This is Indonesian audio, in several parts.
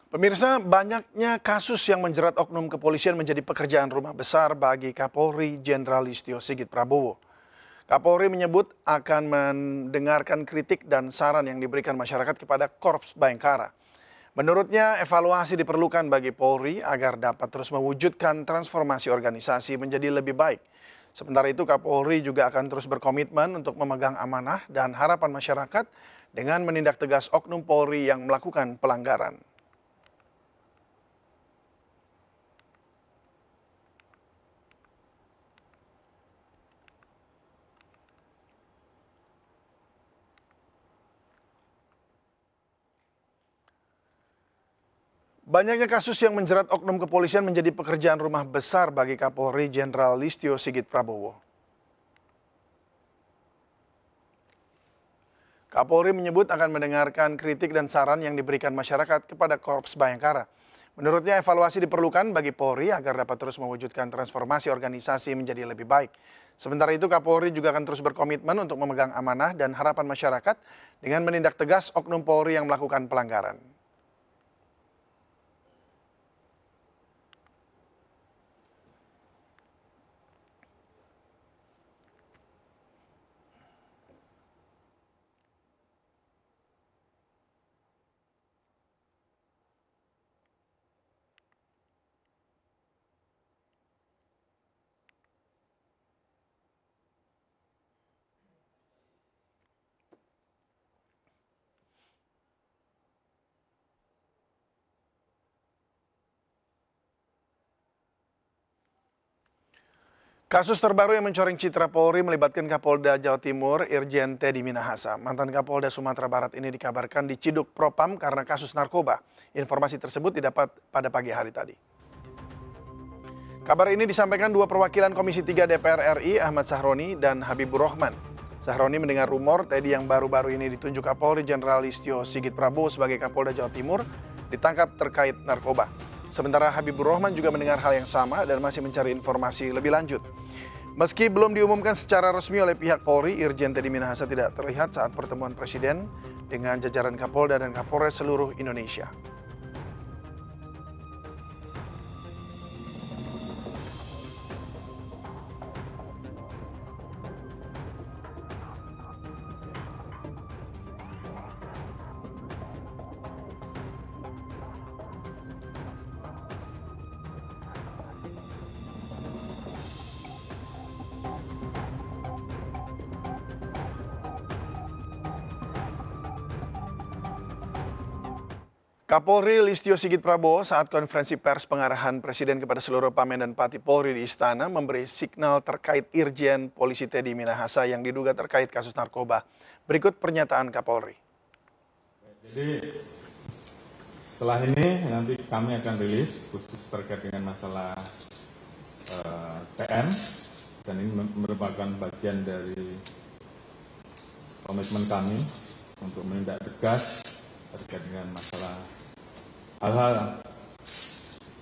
Pemirsa, banyaknya kasus yang menjerat oknum kepolisian menjadi pekerjaan rumah besar bagi Kapolri Jenderal Listio Sigit Prabowo. Kapolri menyebut akan mendengarkan kritik dan saran yang diberikan masyarakat kepada Korps Bayangkara. Menurutnya, evaluasi diperlukan bagi Polri agar dapat terus mewujudkan transformasi organisasi menjadi lebih baik. Sementara itu, Kapolri juga akan terus berkomitmen untuk memegang amanah dan harapan masyarakat dengan menindak tegas oknum Polri yang melakukan pelanggaran. Banyaknya kasus yang menjerat oknum kepolisian menjadi pekerjaan rumah besar bagi Kapolri Jenderal Listio Sigit Prabowo. Kapolri menyebut akan mendengarkan kritik dan saran yang diberikan masyarakat kepada Korps Bayangkara. Menurutnya evaluasi diperlukan bagi Polri agar dapat terus mewujudkan transformasi organisasi menjadi lebih baik. Sementara itu Kapolri juga akan terus berkomitmen untuk memegang amanah dan harapan masyarakat dengan menindak tegas oknum Polri yang melakukan pelanggaran. Kasus terbaru yang mencoreng citra Polri melibatkan Kapolda Jawa Timur, Irjen Teddy Minahasa. Mantan Kapolda Sumatera Barat ini dikabarkan diciduk Propam karena kasus narkoba. Informasi tersebut didapat pada pagi hari tadi. Kabar ini disampaikan dua perwakilan Komisi 3 DPR RI, Ahmad Sahroni dan Habibur Rahman. Sahroni mendengar rumor Teddy yang baru-baru ini ditunjuk Kapolri Jenderal Listio Sigit Prabowo sebagai Kapolda Jawa Timur ditangkap terkait narkoba. Sementara Habibur Rahman juga mendengar hal yang sama dan masih mencari informasi lebih lanjut. Meski belum diumumkan secara resmi oleh pihak Polri, Irjen Teddy Minahasa tidak terlihat saat pertemuan Presiden dengan jajaran Kapolda dan Kapolres seluruh Indonesia. Kapolri Listio Sigit Prabowo saat konferensi pers pengarahan Presiden kepada seluruh Pameng dan Pati Polri di Istana memberi signal terkait Irjen Polisi Teddy Minahasa yang diduga terkait kasus narkoba. Berikut pernyataan Kapolri. Jadi setelah ini nanti kami akan rilis khusus terkait dengan masalah TN dan ini merupakan bagian dari komitmen kami untuk menindak tegas terkait dengan masalah hal-hal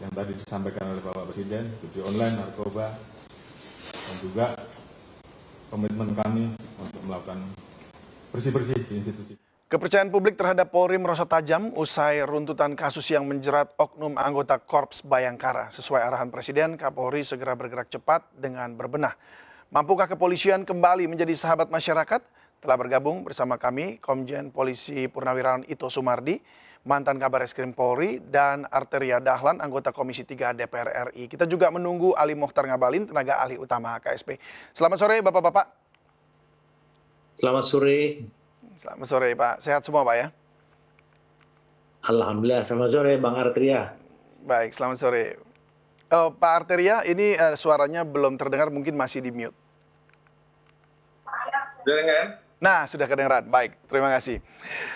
yang tadi disampaikan oleh Bapak Presiden, judi online, narkoba, dan juga komitmen kami untuk melakukan bersih-bersih di institusi. Kepercayaan publik terhadap Polri merosot tajam usai runtutan kasus yang menjerat oknum anggota Korps Bayangkara. Sesuai arahan Presiden, Kapolri segera bergerak cepat dengan berbenah. Mampukah kepolisian kembali menjadi sahabat masyarakat? Telah bergabung bersama kami Komjen Polisi Purnawirawan Ito Sumardi, mantan Kabar Eskrim Polri, dan Arteria Dahlan, anggota Komisi 3 DPR RI. Kita juga menunggu Ali Mokhtar Ngabalin, tenaga ahli utama KSP. Selamat sore Bapak-Bapak. Selamat sore. Selamat sore Pak, sehat semua Pak ya? Alhamdulillah, selamat sore Bang Arteria. Baik, selamat sore. Pak Arteria, ini suaranya belum terdengar, mungkin masih di mute. Sudah dengar? Nah, sudah kedengaran. Baik, terima kasih.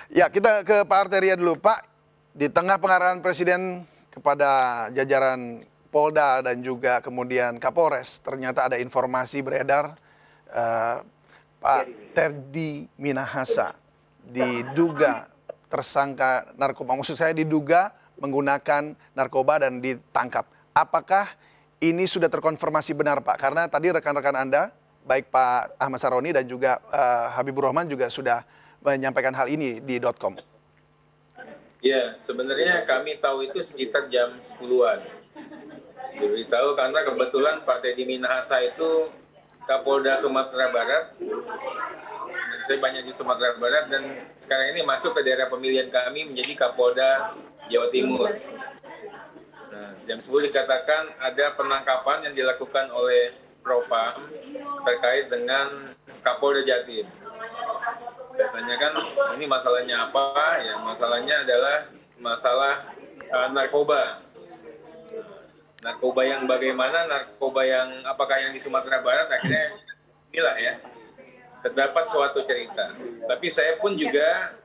Ya, kita ke Pak Arteria dulu. Pak, di tengah pengarahan Presiden kepada jajaran Polda dan juga kemudian Kapolres, ternyata ada informasi beredar Pak Teddy Minahasa diduga tersangka narkoba. Maksud saya diduga menggunakan narkoba dan ditangkap. Apakah ini sudah terkonfirmasi benar Pak? Karena tadi rekan-rekan Anda, baik Pak Ahmad Sahroni dan juga Habibur Rahman juga sudah menyampaikan hal ini di .com. Ya, sebenarnya kami tahu itu sekitar jam 10-an. Diberitahu karena kebetulan Pak Teddy Minahasa itu Kapolda Sumatera Barat. Dan saya banyak di Sumatera Barat dan sekarang ini masuk ke daerah pemilihan kami menjadi Kapolda Jawa Timur. Nah, jam 10 dikatakan ada penangkapan yang dilakukan oleh Propam terkait dengan Kapolda Jatim. Saya tanyakan ini masalahnya apa? Ya, masalahnya adalah masalah narkoba. Narkoba yang bagaimana? Narkoba yang apakah yang di Sumatera Barat? Akhirnya inilah ya. Terdapat suatu cerita. Tapi saya pun juga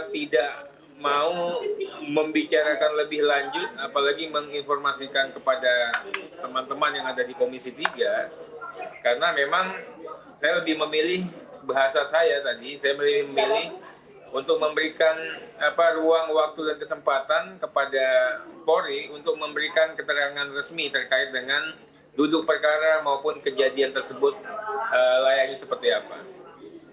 tidak mau membicarakan lebih lanjut, apalagi menginformasikan kepada teman-teman yang ada di Komisi 3, karena memang saya lebih memilih bahasa saya tadi, saya lebih memilih untuk memberikan ruang, waktu, dan kesempatan kepada Polri untuk memberikan keterangan resmi terkait dengan duduk perkara maupun kejadian tersebut layaknya seperti apa.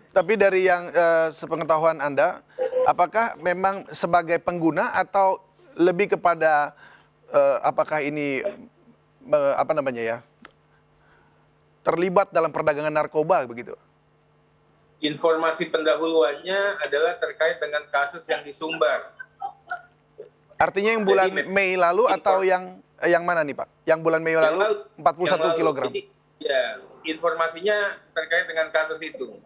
Tapi dari yang sepengetahuan Anda, apakah memang sebagai pengguna atau lebih kepada apakah ini terlibat dalam perdagangan narkoba begitu? Informasi pendahuluannya adalah terkait dengan kasus yang di Sumbar. Artinya yang bulan Mei lalu atau yang mana nih Pak? Yang bulan Mei lalu 41 kilogram. Ya, informasinya terkait dengan kasus itu.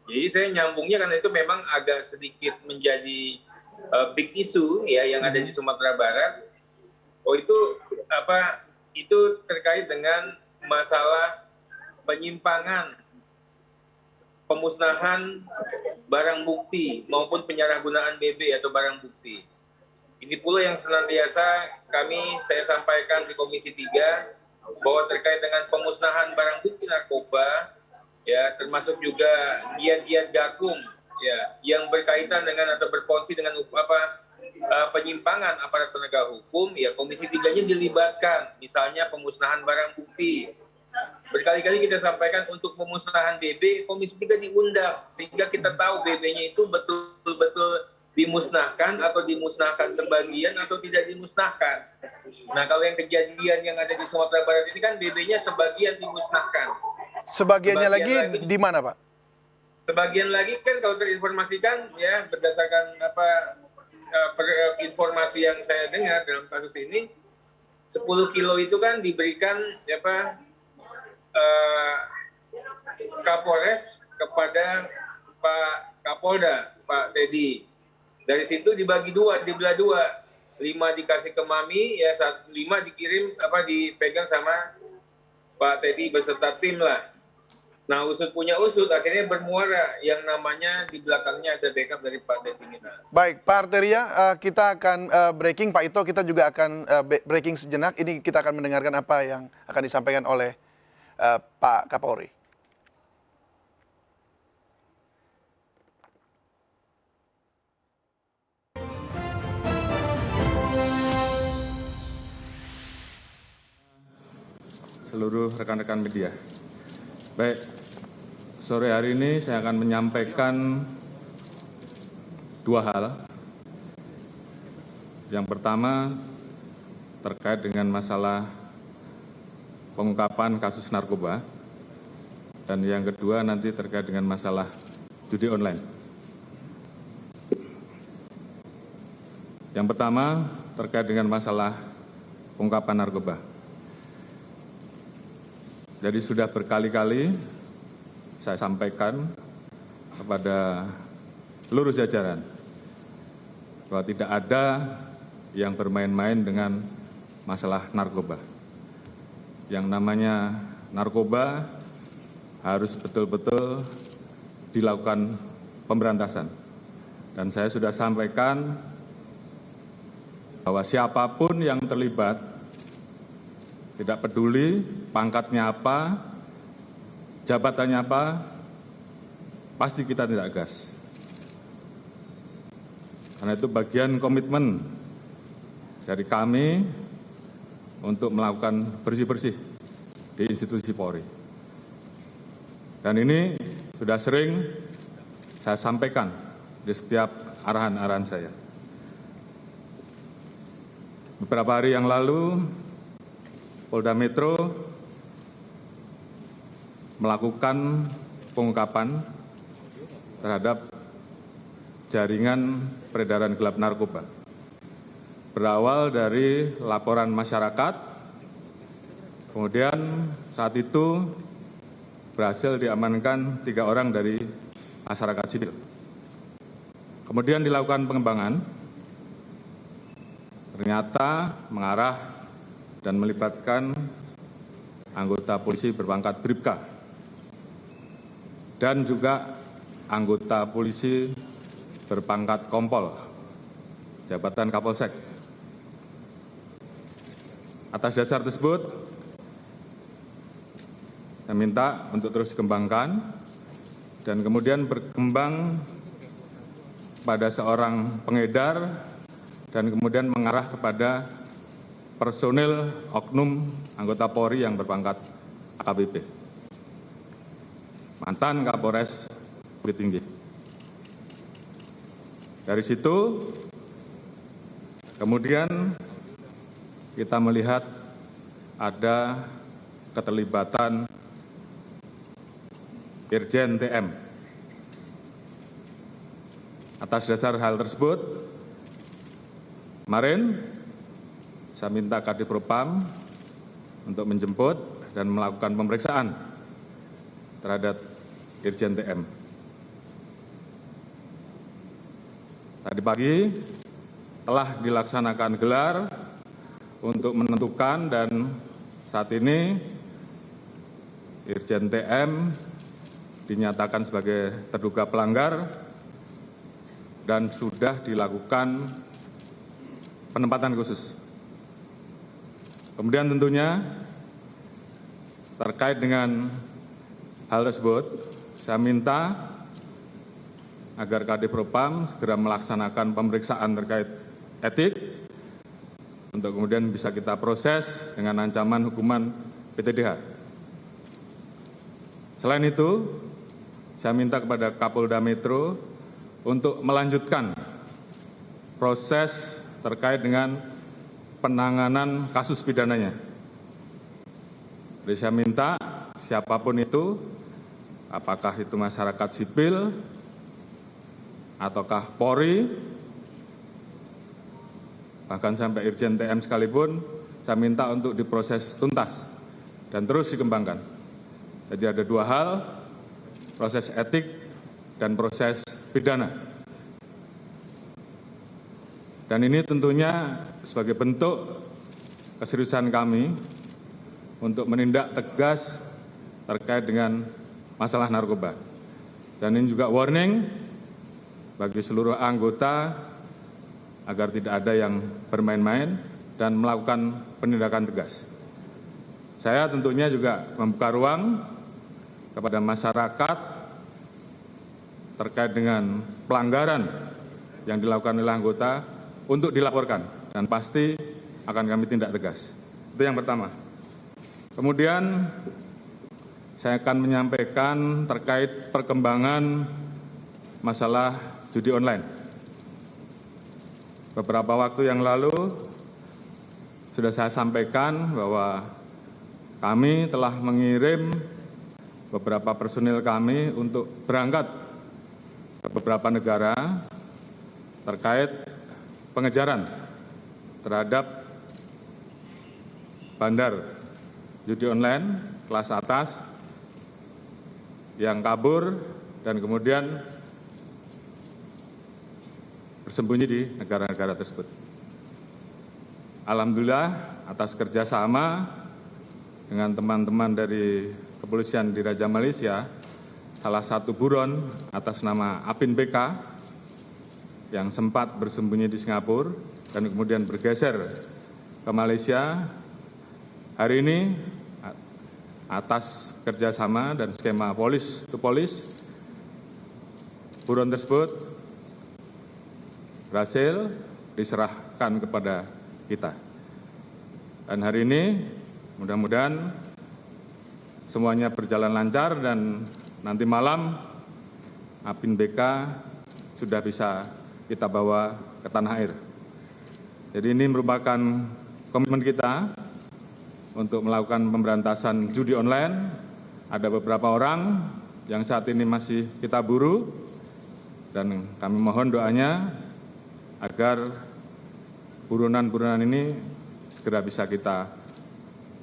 Jadi saya nyambungnya karena itu memang agak sedikit menjadi big issue ya yang ada di Sumatera Barat. Oh itu itu terkait dengan masalah penyimpangan, pemusnahan barang bukti maupun penyalahgunaan BB atau barang bukti. Ini pula yang senantiasa saya sampaikan di Komisi 3 bahwa terkait dengan pemusnahan barang bukti narkoba, ya termasuk juga giat-giat gakum, ya yang berkaitan dengan atau berfungsi dengan penyimpangan aparat penegak hukum, ya Komisi 3-nya dilibatkan, misalnya pemusnahan barang bukti. Berkali-kali kita sampaikan untuk pemusnahan BB, Komisi 3 diundang sehingga kita tahu BB-nya itu betul-betul dimusnahkan atau dimusnahkan sebagian atau tidak dimusnahkan. Nah, kalau yang kejadian yang ada di Sumatera Barat ini kan BB-nya sebagian dimusnahkan. Sebagiannya lagi di mana, Pak? Sebagian lagi kan kalau terinformasikan ya berdasarkan informasi yang saya dengar dalam kasus ini 10 kilo itu kan diberikan Kapolres kepada Pak Kapolda, Pak Teddy. Dari situ dibagi dibelah dua. 5 dikasih ke Mami, ya 5 dikirim dipegang sama Pak Teddy beserta tim lah. Nah, usut punya usut, akhirnya bermuara yang namanya di belakangnya ada backup dari Pak Teddy Minahasa. Baik, Pak Arteria, kita akan breaking. Pak Ito, kita juga akan breaking sejenak. Ini kita akan mendengarkan apa yang akan disampaikan oleh Pak Kapolri. Seluruh rekan-rekan media. Baik, sore hari ini saya akan menyampaikan 2 hal. Yang pertama terkait dengan masalah pengungkapan kasus narkoba, dan yang kedua nanti terkait dengan masalah judi online. Yang pertama terkait dengan masalah pengungkapan narkoba. Jadi sudah berkali-kali saya sampaikan kepada seluruh jajaran bahwa tidak ada yang bermain-main dengan masalah narkoba. Yang namanya narkoba harus betul-betul dilakukan pemberantasan. Dan saya sudah sampaikan bahwa siapapun yang terlibat, tidak peduli pangkatnya apa, jabatannya apa, pasti kita tidak gas. Karena itu bagian komitmen dari kami untuk melakukan bersih-bersih di institusi Polri. Dan ini sudah sering saya sampaikan di setiap arahan-arahan saya. Beberapa hari yang lalu, Polda Metro melakukan pengungkapan terhadap jaringan peredaran gelap narkoba. Berawal dari laporan masyarakat, kemudian saat itu berhasil diamankan 3 orang dari masyarakat sipil. Kemudian dilakukan pengembangan, ternyata mengarah dan melibatkan anggota polisi berpangkat Bribka dan juga anggota polisi berpangkat Kompol, jabatan Kapolsek. Atas dasar tersebut, saya minta untuk terus dikembangkan dan kemudian berkembang pada seorang pengedar dan kemudian mengarah kepada personil oknum anggota Polri yang berpangkat AKBP, mantan Kapolres Bukit Tinggi. Dari situ, kemudian kita melihat ada keterlibatan Irjen TM. Atas dasar hal tersebut, kemarin saya minta Kadifropam untuk menjemput dan melakukan pemeriksaan terhadap Irjen TM. Tadi pagi telah dilaksanakan gelar untuk menentukan dan saat ini Irjen TM dinyatakan sebagai terduga pelanggar dan sudah dilakukan penempatan khusus. Kemudian tentunya terkait dengan hal tersebut, saya minta agar Kadifropam segera melaksanakan pemeriksaan terkait etik untuk kemudian bisa kita proses dengan ancaman hukuman PTDH. Selain itu, saya minta kepada Kapolda Metro untuk melanjutkan proses terkait dengan penanganan kasus pidananya. Jadi saya minta siapapun itu, apakah itu masyarakat sipil, ataukah Polri, bahkan sampai Irjen TM sekalipun, saya minta untuk diproses tuntas dan terus dikembangkan. Jadi ada 2 hal, proses etik dan proses pidana. Dan ini tentunya sebagai bentuk keseriusan kami untuk menindak tegas terkait dengan masalah narkoba. Dan ini juga warning bagi seluruh anggota agar tidak ada yang bermain-main dan melakukan penindakan tegas. Saya tentunya juga membuka ruang kepada masyarakat terkait dengan pelanggaran yang dilakukan oleh anggota untuk dilaporkan dan pasti akan kami tindak tegas. Itu yang pertama. Kemudian saya akan menyampaikan terkait perkembangan masalah judi online. Beberapa waktu yang lalu sudah saya sampaikan bahwa kami telah mengirim beberapa personil kami untuk berangkat ke beberapa negara terkait pengejaran terhadap bandar judi online kelas atas yang kabur dan kemudian bersembunyi di negara-negara tersebut. Alhamdulillah atas kerjasama dengan teman-teman dari kepolisian di Raja Malaysia, salah satu buron atas nama Apin BK yang sempat bersembunyi di Singapura dan kemudian bergeser ke Malaysia, hari ini atas kerjasama dan skema polis to polis, buron tersebut berhasil diserahkan kepada kita. Dan hari ini mudah-mudahan semuanya berjalan lancar dan nanti malam Apin BK sudah bisa kita bawa ke tanah air. Jadi ini merupakan komitmen kita untuk melakukan pemberantasan judi online. Ada beberapa orang yang saat ini masih kita buru, dan kami mohon doanya agar buronan-buronan ini segera bisa kita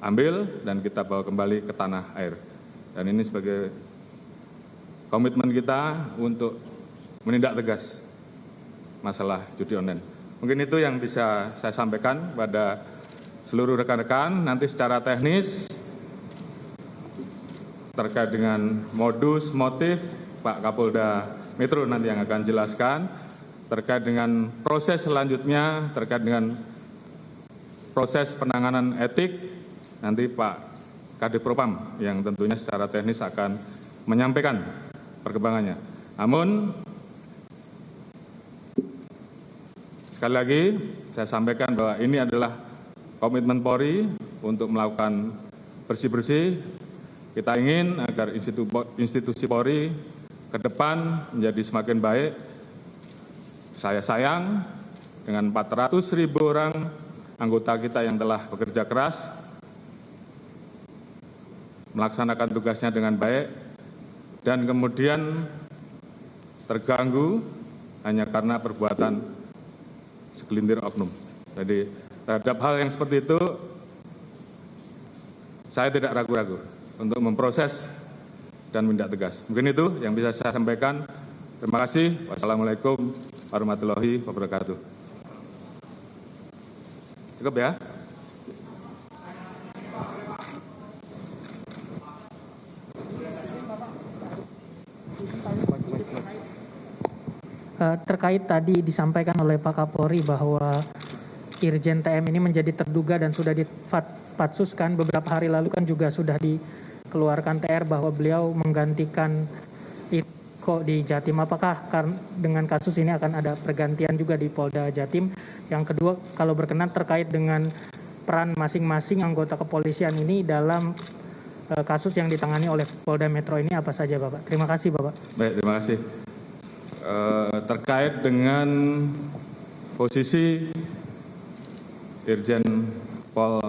ambil dan kita bawa kembali ke tanah air. Dan ini sebagai komitmen kita untuk menindak tegas masalah judi online. Mungkin itu yang bisa saya sampaikan pada seluruh rekan-rekan. Nanti secara teknis terkait dengan modus, motif, Pak Kapolda Metro nanti yang akan jelaskan. Terkait dengan proses selanjutnya, terkait dengan proses penanganan etik, nanti Pak Kadif Propam yang tentunya secara teknis akan menyampaikan perkembangannya. Namun, sekali lagi saya sampaikan bahwa ini adalah komitmen Polri untuk melakukan bersih-bersih. Kita ingin agar institusi Polri ke depan menjadi semakin baik. Saya sayang dengan 400.000 orang anggota kita yang telah bekerja keras, melaksanakan tugasnya dengan baik, dan kemudian terganggu hanya karena perbuatan segelintir oknum. Jadi terhadap hal yang seperti itu, saya tidak ragu-ragu untuk memproses dan menindak tegas. Mungkin itu yang bisa saya sampaikan. Terima kasih. Wassalamualaikum warahmatullahi wabarakatuh. Cukup ya? Terkait tadi disampaikan oleh Pak Kapolri bahwa Irjen TM ini menjadi terduga dan sudah dipatsuskan. Beberapa hari lalu kan juga sudah dikeluarkan TR bahwa beliau menggantikan Iko di Jatim. Apakah dengan kasus ini akan ada pergantian juga di Polda Jatim? Yang kedua, kalau berkenan terkait dengan peran masing-masing anggota kepolisian ini dalam kasus yang ditangani oleh Polda Metro ini apa saja, Bapak? Terima kasih, Bapak. Baik, terima kasih. Terkait dengan posisi Irjen Pol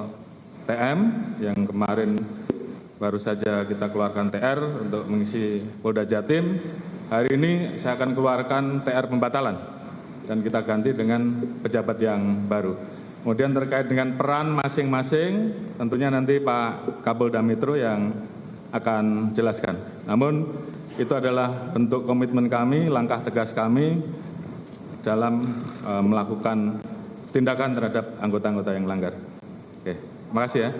TM yang kemarin baru saja kita keluarkan TR untuk mengisi Polda Jatim, hari ini saya akan keluarkan TR pembatalan dan kita ganti dengan pejabat yang baru. Kemudian terkait dengan peran masing-masing, tentunya nanti Pak Kapolda Metro yang akan jelaskan. Namun itu adalah bentuk komitmen kami, langkah tegas kami dalam melakukan tindakan terhadap anggota-anggota yang melanggar. Oke, terima kasih ya.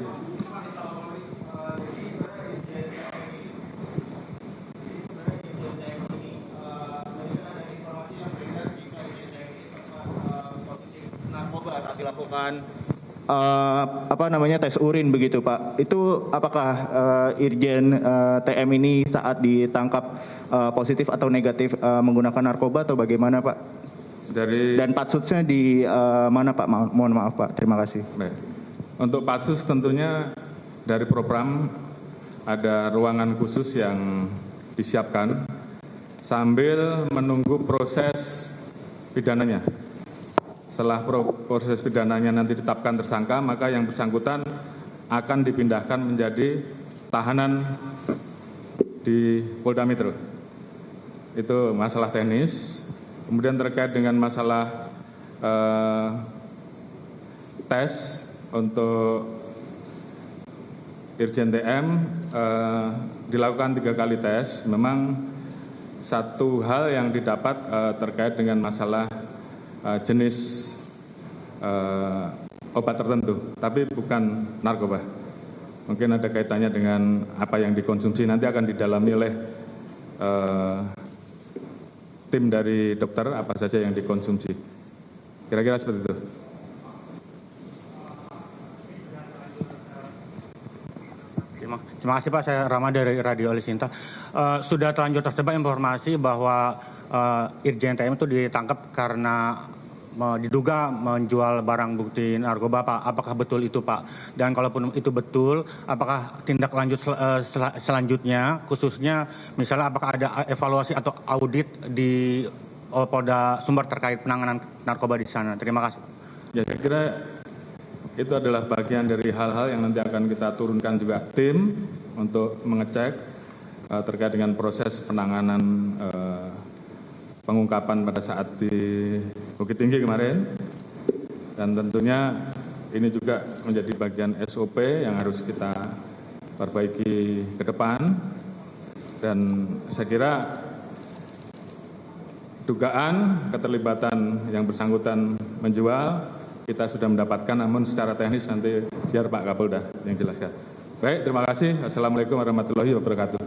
Dilakukan tes urin begitu Pak. Itu apakah Irjen TM ini saat ditangkap positif atau negatif menggunakan narkoba atau bagaimana Pak? Dan patsusnya di mana Pak? Mohon maaf Pak. Terima kasih. Baik. Untuk patsus tentunya dari Propam ada ruangan khusus yang disiapkan sambil menunggu proses pidananya. Setelah proses pidananya nanti ditetapkan tersangka, maka yang bersangkutan akan dipindahkan menjadi tahanan di Polda Metro. Itu masalah teknis. Kemudian terkait dengan masalah tes untuk Irjen TM dilakukan 3 kali tes. Memang satu hal yang didapat terkait dengan masalah jenis obat tertentu, tapi bukan narkoba. Mungkin ada kaitannya dengan apa yang dikonsumsi, nanti akan didalami oleh tim dari dokter apa saja yang dikonsumsi. Kira-kira seperti itu. Terima kasih Pak, saya Rama dari Radio Alisinta. Sudah terlanjur tersebar informasi bahwa Irjen TM itu ditangkap karena diduga menjual barang bukti narkoba Pak. Apakah betul itu Pak? Dan kalaupun itu betul, apakah tindak lanjut selanjutnya khususnya misalnya apakah ada evaluasi atau audit di Polda Sumber terkait penanganan narkoba di sana? Terima kasih. Ya, saya kira itu adalah bagian dari hal-hal yang nanti akan kita turunkan juga tim untuk mengecek terkait dengan proses penanganan pengungkapan pada saat di Bukit Tinggi kemarin. Dan tentunya ini juga menjadi bagian SOP yang harus kita perbaiki ke depan. Dan saya kira dugaan keterlibatan yang bersangkutan menjual kita sudah mendapatkan, namun secara teknis nanti biar Pak Kapolda yang jelaskan. Baik, terima kasih. Assalamualaikum warahmatullahi wabarakatuh.